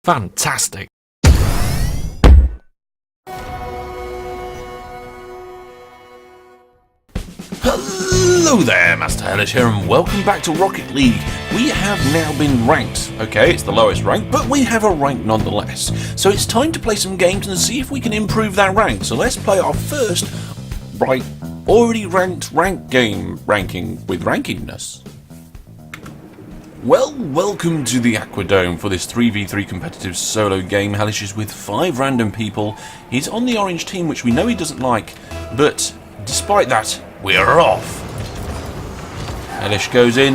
Fantastic. Hello there, Master Hellish here, and welcome back to Rocket League. We have now been ranked. Okay, it's the lowest rank, but we have a rank nonetheless. So it's time to play some games and see if we can improve that rank. So let's play our first, already ranked rank game, ranking with rankingness. Well, welcome to the Aquadome for this 3v3 competitive solo game. Hellish is with 5 random people. He's on the orange team, which we know he doesn't like, but despite that, we're off. Hellish goes in,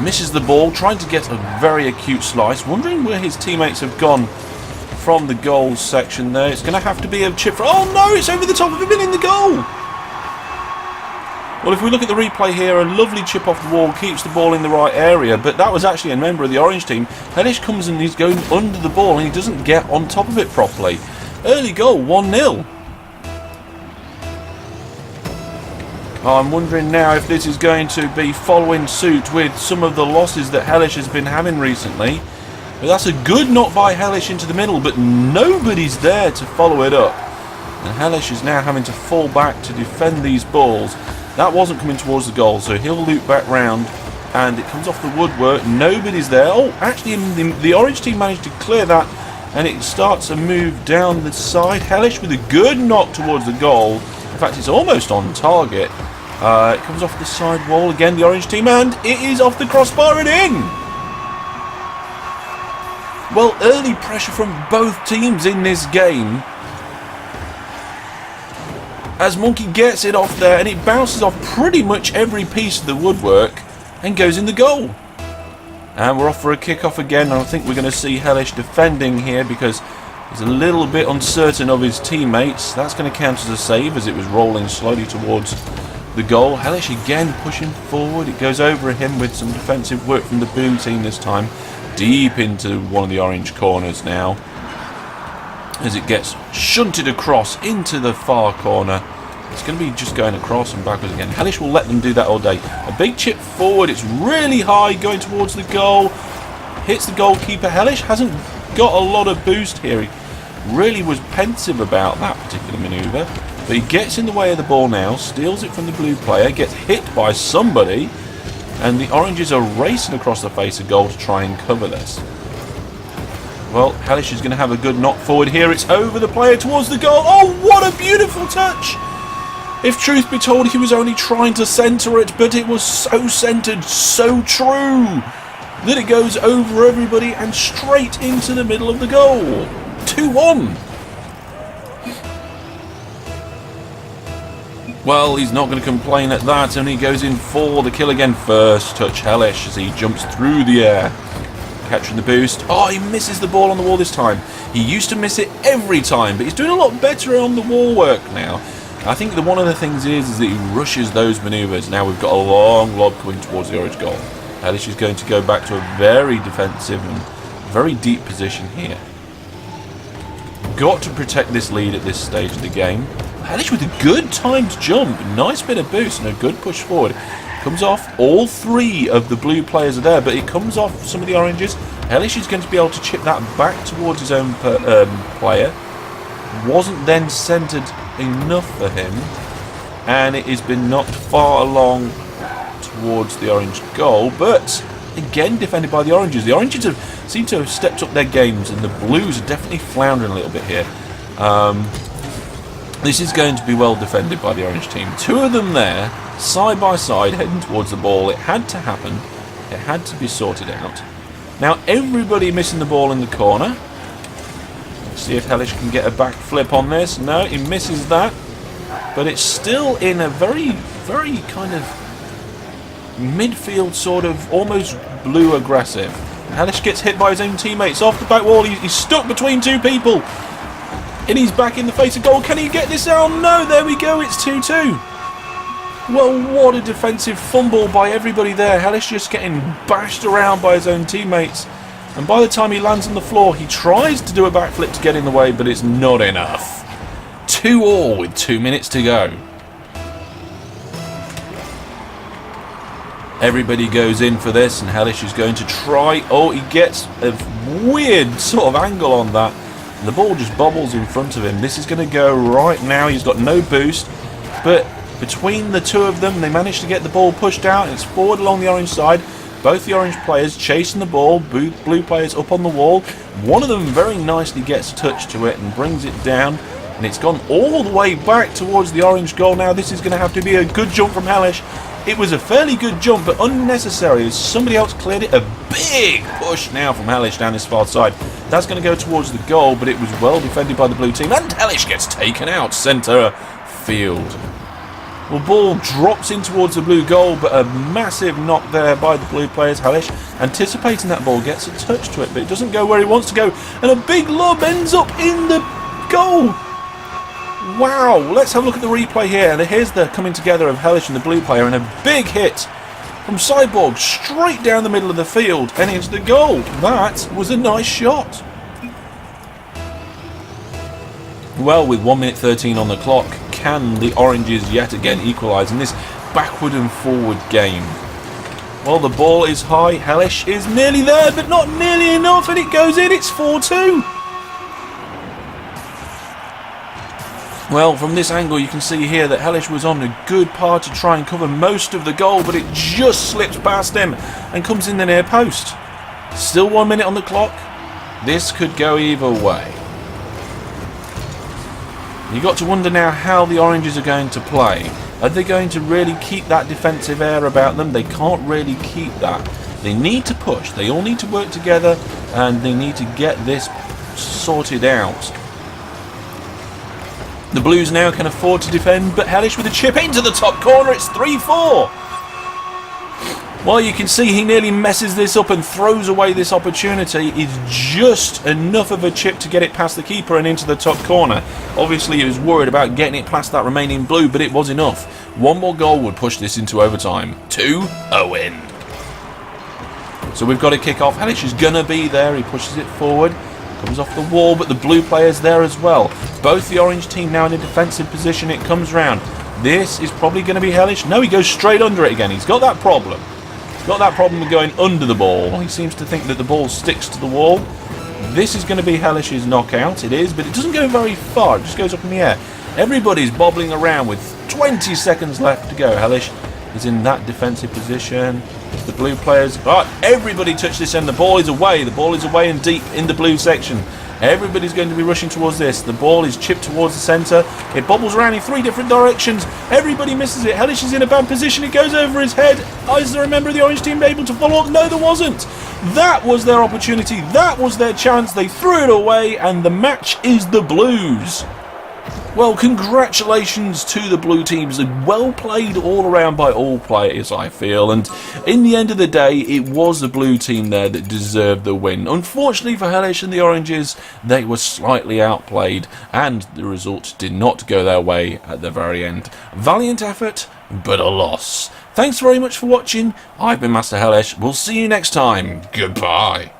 misses the ball, trying to get a very acute slice, wondering where his teammates have gone from the goal section there. It's going to have to be a chip for... Oh no, it's over the top of him and in the goal! Well, if we look at the replay here, a lovely chip off the wall keeps the ball in the right area, but that was actually a member of the orange team. Hellish comes and he's going under the ball and he doesn't get on top of it properly. Early goal, 1-0. I'm wondering now if this is going to be following suit with some of the losses that Hellish has been having recently. But that's a good knock by Hellish into the middle, but nobody's there to follow it up. And Hellish is now having to fall back to defend these balls. That wasn't coming towards the goal, so he'll loop back round, and it comes off the woodwork. Nobody's there. Oh, actually, the orange team managed to clear that, and it starts a move down the side. Hellish with a good knock towards the goal. In fact, it's almost on target. It comes off the side wall again, the orange team, and it is off the crossbar and in! Well, early pressure from both teams in this game, as Monkey gets it off there, and it bounces off pretty much every piece of the woodwork and goes in the goal. And we're off for a kick-off again, and I think we're going to see Hellish defending here because he's a little bit uncertain of his teammates. That's going to count as a save as it was rolling slowly towards the goal. Hellish again pushing forward. It goes over him with some defensive work from the blue team this time. Deep into one of the orange corners now, as it gets shunted across into the far corner. It's going to be just going across and backwards again. Hellish will let them do that all day. A big chip forward. It's really high going towards the goal. Hits the goalkeeper. Hellish hasn't got a lot of boost here. He really was pensive about that particular manoeuvre. But he gets in the way of the ball now. Steals it from the blue player. Gets hit by somebody. And the oranges are racing across the face of goal to try and cover this. Well, Hellish is going to have a good knock forward here. It's over the player towards the goal. Oh, what a beautiful touch! If truth be told, he was only trying to centre it, but it was so centred, so true, that it goes over everybody and straight into the middle of the goal. 2-1. Well, he's not going to complain at that, and he goes in for the kill again. First touch Hellish as he jumps through the air. Catching the boost. Oh, he misses the ball on the wall this time. He used to miss it every time, but he's doing a lot better on the wall work now. I think that one of the things is that he rushes those manoeuvres. Now we've got a long lob coming towards the orange goal. Hellish is going to go back to a very defensive and very deep position here. Got to protect this lead at this stage of the game. Hellish with a good timed jump. Nice bit of boost and a good push forward. Comes off. All 3 of the blue players are there, but it comes off some of the oranges. Hellish is going to be able to chip that back towards his own player. Wasn't then centred enough for him, and it has been knocked far along towards the orange goal, but again defended by the oranges. The oranges seem to have stepped up their games, and the blues are definitely floundering a little bit here. This is going to be well defended by the orange team. 2 of them there, side by side, heading towards the ball. It had to happen. It had to be sorted out. Now everybody missing the ball in the corner. Let's see if Hellish can get a back flip on this. No, he misses that. But it's still in a very, very kind of midfield sort of almost blue aggressive. Hellish gets hit by his own teammates off the back wall. He's stuck between 2 people. And he's back in the face of goal. Can he get this out? No, there we go. It's 2-2. Well, what a defensive fumble by everybody there. Hellish just getting bashed around by his own teammates. And by the time he lands on the floor, he tries to do a backflip to get in the way, but it's not enough. 2-2 with 2 minutes to go. Everybody goes in for this, and Hellish is going to try. Oh, he gets a weird sort of angle on that. And the ball just bobbles in front of him. This is going to go right now. He's got no boost. But between the two of them, they manage to get the ball pushed out. And it's forward along the orange side. Both the orange players chasing the ball. Blue players up on the wall. One of them very nicely gets a touch to it and brings it down. And it's gone all the way back towards the orange goal now. This is going to have to be a good jump from Hellish. It was a fairly good jump, but unnecessary as somebody else cleared it. A big push now from Hellish down this far side. That's going to go towards the goal, but it was well defended by the blue team. And Hellish gets taken out centre field. Well, ball drops in towards the blue goal, but a massive knock there by the blue players. Hellish, anticipating that ball, gets a touch to it, but it doesn't go where he wants to go. And a big lob ends up in the goal. Wow, let's have a look at the replay here. And here's the coming together of Hellish and the blue player, and a big hit from Cyborg straight down the middle of the field and into the goal. That was a nice shot. Well, with 1 minute 13 on the clock, can the Oranges yet again equalise in this backward and forward game? Well, the ball is high. Hellish is nearly there, but not nearly enough, and it goes in. It's 4-2. Well, from this angle you can see here that Hellish was on a good par to try and cover most of the goal, but it just slips past him and comes in the near post. Still 1 minute on the clock. This could go either way. You've got to wonder now how the Oranges are going to play. Are they going to really keep that defensive air about them? They can't really keep that. They need to push. They all need to work together, and they need to get this sorted out. The Blues now can afford to defend, but Hellish with a chip into the top corner. It's 3-4. Well, you can see he nearly messes this up and throws away this opportunity. It's just enough of a chip to get it past the keeper and into the top corner. Obviously, he was worried about getting it past that remaining blue, but it was enough. One more goal would push this into overtime. 2-0. So we've got a kick off. Hellish is going to be there. He pushes it forward. Comes off the wall, but the blue player's there as well. Both the orange team now in a defensive position. It comes round. This is probably going to be Hellish. No, he goes straight under it again. He's got that problem. He's got that problem of going under the ball. He seems to think that the ball sticks to the wall. This is going to be Hellish's knockout. It is, but it doesn't go very far. It just goes up in the air. Everybody's bobbling around with 20 seconds left to go. Hellish is in that defensive position. The blue players, everybody touched this end. The ball is away. The ball is away and deep in the blue section. Everybody's going to be rushing towards this. The ball is chipped towards the centre. It bobbles around in 3 different directions. Everybody misses it. Hellish is in a bad position. It goes over his head. Is there a member of the orange team able to follow up? No, there wasn't. That was their opportunity. That was their chance. They threw it away, and the match is the Blues. Well, congratulations to the blue teams. Well played all around by all players, I feel. And in the end of the day, it was the blue team there that deserved the win. Unfortunately for Hellish and the Oranges, they were slightly outplayed, and the result did not go their way at the very end. Valiant effort, but a loss. Thanks very much for watching. I've been Master Hellish. We'll see you next time. Goodbye.